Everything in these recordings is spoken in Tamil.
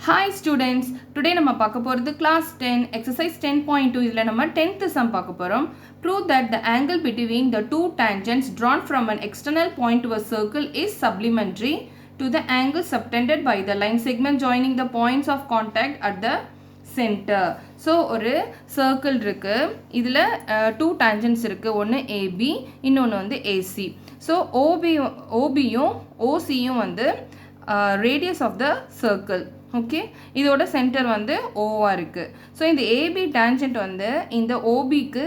Hi students, today நம்ம பார்க்க போறது class 10 exercise 10.2 இதுல நம்ம 10th sum பார்க்க போறோம். Prove that the angle between the two tangents drawn from an external point to a circle is supplementary to the angle subtended by the line segment joining the points of contact at the center. So ஒரு circle இருக்கு. இதுல two tangents இருக்கு. ஒன்னு AB, இன்னொன்னு வந்து AC. So OBயும் OCயும் வந்து radius of the circle. Okay, இதோட சென்டர் வந்து ஓவா இருக்குது. ஸோ இந்த ஏபி டேஞ்சன்ட் வந்து இந்த ஓபிக்கு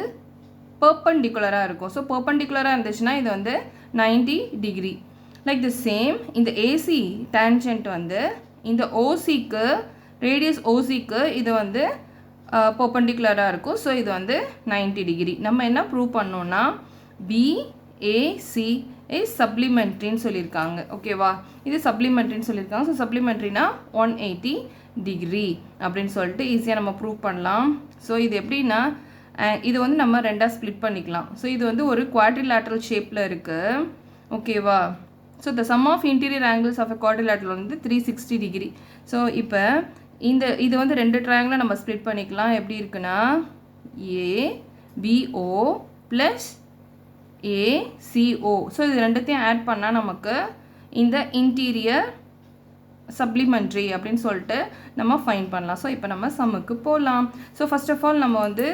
பெர்பெண்டிகுலராக இருக்கும். ஸோ பெர்பெண்டிகுலராக இருந்துச்சுன்னா இது வந்து 90 டிகிரி. லைக் த சேம் இந்த ஏசி டேஞ்சன்ட் வந்து இந்த ஓசிக்கு ரேடியஸ் ஓசிக்கு இது வந்து பெர்பெண்டிகுலராக இருக்கும். ஸோ இது வந்து 90 டிகிரி. நம்ம என்ன ப்ரூவ் பண்ணோன்னா பிஏசி இஸ் சப்ளிமெண்ட்ரின்னு சொல்லியிருக்காங்க. ஓகேவா, இது சப்ளிமெண்ட்ரின்னு சொல்லியிருக்காங்க. ஸோ சப்ளிமெண்ட்ரினா 180 டிகிரி அப்படின்னு சொல்லிட்டு ஈஸியாக நம்ம ப்ரூவ் பண்ணலாம். ஸோ இது எப்படின்னா இது வந்து நம்ம ரெண்டாக ஸ்ப்ளிட் பண்ணிக்கலாம். ஸோ இது வந்து ஒரு குவாட்ரிலேட்ரல் ஷேப்பில் இருக்குது. ஓகேவா, so the sum of interior angles of a quadrilateral வந்து 360 டிகிரி. ஸோ இப்போ இது வந்து ரெண்டு ட்ரையாங்கிளை நம்ம ஸ்ப்ளிட் பண்ணிக்கலாம். எப்படி இருக்குன்னா ஏபிஓ ப்ளஸ் ACO. ஸோ இது ரெண்டுத்தையும் ஆட் பண்ணால் நமக்கு இந்த இன்டீரியர் சப்ளிமெண்ட்ரி அப்படின்னு சொல்லிட்டு நம்ம ஃபைண்ட் பண்ணலாம். ஸோ இப்போ நம்ம சம்முக்கு போகலாம். ஸோ ஃபர்ஸ்ட் ஆஃப் ஆல் நம்ம வந்து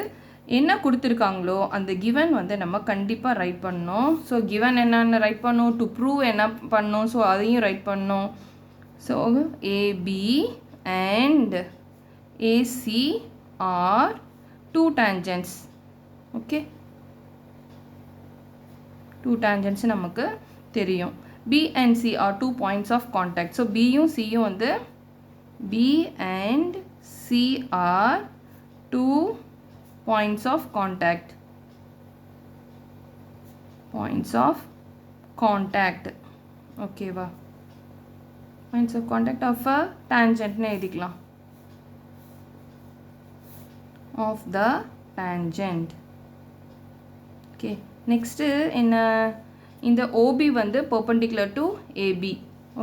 என்ன கொடுத்துருக்காங்களோ அந்த கிவன் வந்து நம்ம கண்டிப்பாக ரைட் பண்ணணும். ஸோ கிவன் என்னென்னு ரைட் பண்ணணும், டு ப்ரூவ் என்ன பண்ணணும், ஸோ அதையும் ரைட் பண்ணணும். So AB and AC are two tangents. Okay, two tangents நமக்கு தெரியும். B and C are two points of contact. So Bயும் Cயும் வந்து B and C are two points of contact. Points of contact. Okay வா, points of contact of a tangent னு எழுதிக்கலாம். Of the tangent. Okay. Next என்ன, இந்த OB வந்து perpendicular to AB.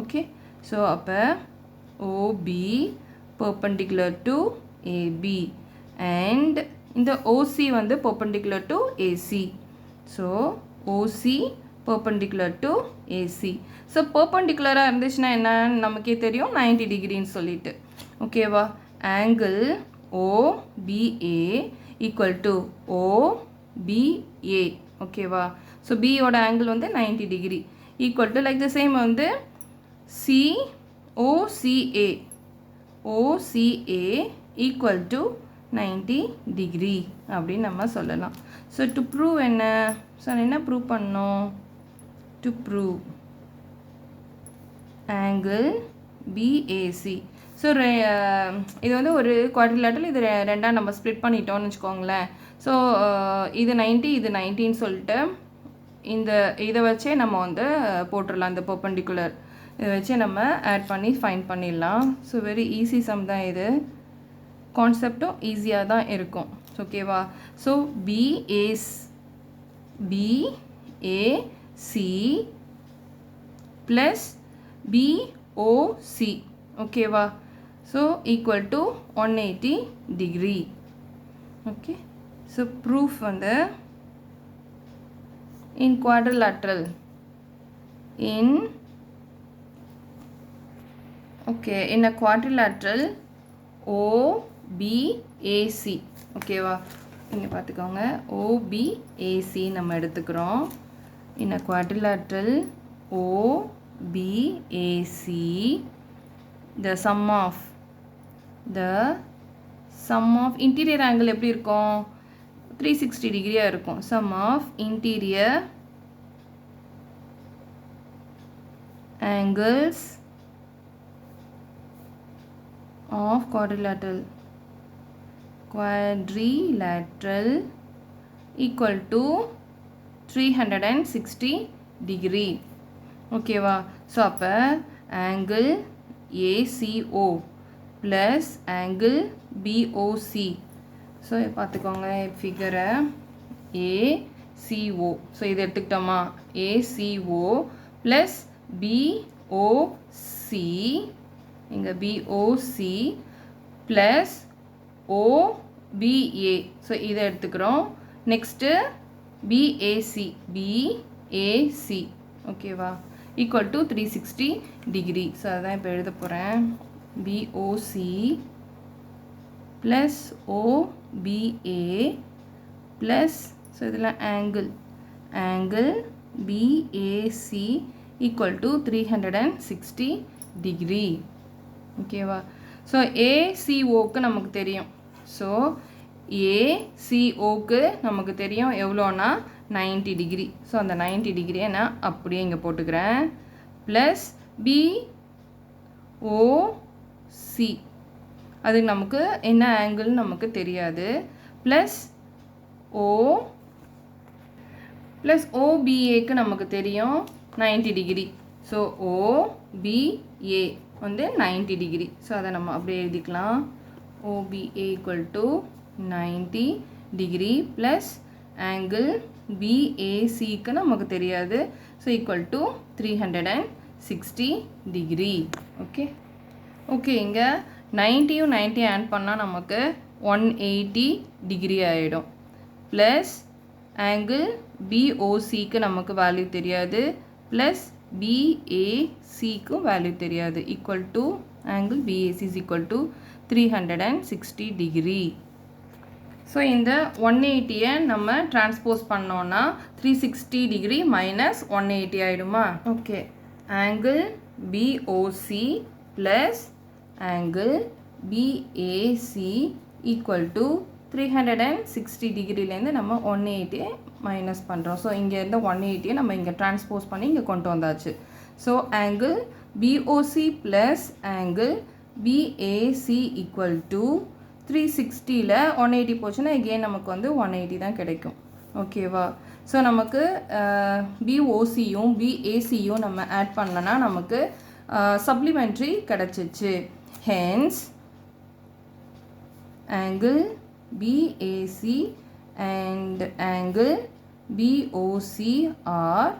Okay, so அப்போ OB perpendicular to AB and இந்த OC வந்து perpendicular to AC. So OC perpendicular to AC. So perpendicular இருந்துச்சுன்னா என்னன்னு நமக்கே தெரியும், 90 டிகிரின்னு சொல்லிட்டு. ஓகேவா, angle OBA equal to OBA. ஓகேவா, ஸோ பியோட ஆங்கிள் வந்து 90 degree equal to like the same வந்து OCA ஈக்குவல் டு 90 டிகிரி அப்படின்னு நம்ம சொல்லலாம். ஸோ டு ப்ரூவ் என்ன, ஸோ என்ன ப்ரூவ் பண்ணோம், to prove angle BAC. So இது வந்து ஒரு குவாட்ரிலேட்டரல், இது ரெண்டாக நம்ம ஸ்ப்ளிட் பண்ணிட்டோம்னு வச்சுக்கோங்களேன். ஸோ இது 90 இது 90ன்னு சொல்லிட்டு இதை வச்சே நம்ம வந்து போட்டுடலாம். இந்த பெர்பெண்டிகுலர் இதை வச்சே நம்ம ஆட் பண்ணி ஃபைண்ட் பண்ணிடலாம். ஸோ வெரி ஈஸி சம் தான் இது, கான்செப்டும் ஈஸியாக தான் இருக்கும். ஓகேவா, ஸோ BAC ப்ளஸ் BOC. ஓகேவா, so equal to 180 degree. Okay, so proof வந்து in quadrilateral in a quadrilateral OBAC. ஓகேவா, இங்கே பார்த்துக்கோங்க, OBAC நம்ம எடுத்துக்கிறோம். in a quadrilateral OBAC the sum of interior angle எப்படி இருக்கும், 360 டிகிரியாக இருக்கும். sum of interior angles of quadrilateral equal to 360 degree. ஓகேவா, ஸோ அப்போ angle ACO plus angle BOC. So பார்த்துக்கோங்க ஃபிகரை ACO. ஸோ இது எடுத்துக்கிட்டோமா, ACO ப்ளஸ் BOC இங்கே BOC ப்ளஸ் OBA. ஸோ இதை எடுத்துக்கிறோம். நெக்ஸ்ட்டு BAC ஓகேவா ஈக்குவல் டு 360 டிகிரி. ஸோ அதான் இப்போ எழுத போகிறேன். BOC plus OBA plus so இதில் angle BAC equal to 360 degree. ஓகேவா. ஸோ ACOக்கு நமக்கு தெரியும். ஸோ ACOக்கு நமக்கு தெரியும் எவ்வளோனா 90 டிகிரி. ஸோ அந்த 90 டிகிரியை நான் அப்படியே இங்கே போட்டுக்கிறேன். ப்ளஸ் BOC அது நமக்கு என்ன ஆங்கிள் நமக்கு தெரியாது. ப்ளஸ் OBAக்கு நமக்கு தெரியும் 90 டிகிரி. ஸோ OBA வந்து 90 டிகிரி. ஸோ அதை நம்ம அப்படியே எழுதிக்கலாம். OBA equal to 90 degree plus angle BACக்கு நமக்கு தெரியாது. So equal to 360 degree. Okay இங்கே 90யும் 90 ஆட் பண்ணால் நமக்கு 180 டிகிரி ஆகிடும். ப்ளஸ் ஆங்கிள் BOCக்கு நமக்கு வேல்யூ தெரியாது. ப்ளஸ் BACக்கும் வேல்யூ தெரியாது. Equal to angle BAC is equal to 360 degree. So இந்த 180யை நம்ம டிரான்ஸ்போஸ் பண்ணோன்னா 360 டிகிரி மைனஸ் 180 ஆகிடுமா. Okay angle BOC plus angle BAC equal to 360 டிகிரிலேருந்து நம்ம 180 மைனஸ் பண்ணுறோம். ஸோ இங்கேருந்து 180யை நம்ம இங்கே டிரான்ஸ்போஸ் பண்ணி இங்கே கொண்டு வந்தாச்சு. So angle BOC plus angle BAC equal to 360ல் 180 போச்சுன்னா எகெயின் நமக்கு வந்து 180 தான் கிடைக்கும். ஓகேவா. ஸோ நமக்கு BOCயும் BACயும் நம்ம ஆட் பண்ணனா நமக்கு சப்ளிமெண்ட்ரி கிடச்சிச்சு. Hence angle BAC and angle BOC are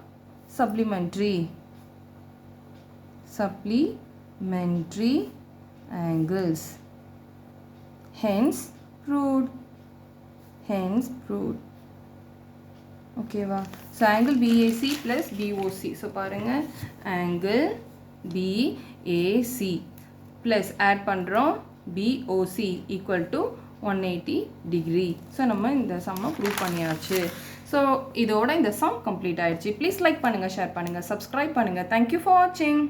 supplementary angles. Hence proved. ஓகேவா. So angle BAC plus BOC. So பாருங்கள் ஆங்கிள் BAC ப்ளஸ் ஆட் பண்ணுறோம் BOC equal to 180 degree. So நம்ம இந்த சம்மை ப்ரூவ் பண்ணியாச்சு. ஸோ இதோட இந்த சம் கம்ப்ளீட் ஆயிடுச்சு. ப்ளீஸ் லைக் பண்ணுங்கள், ஷேர் பண்ணுங்கள், சப்ஸ்கிரைப் பண்ணுங்கள். தேங்க்யூ ஃபார் வாட்சிங்.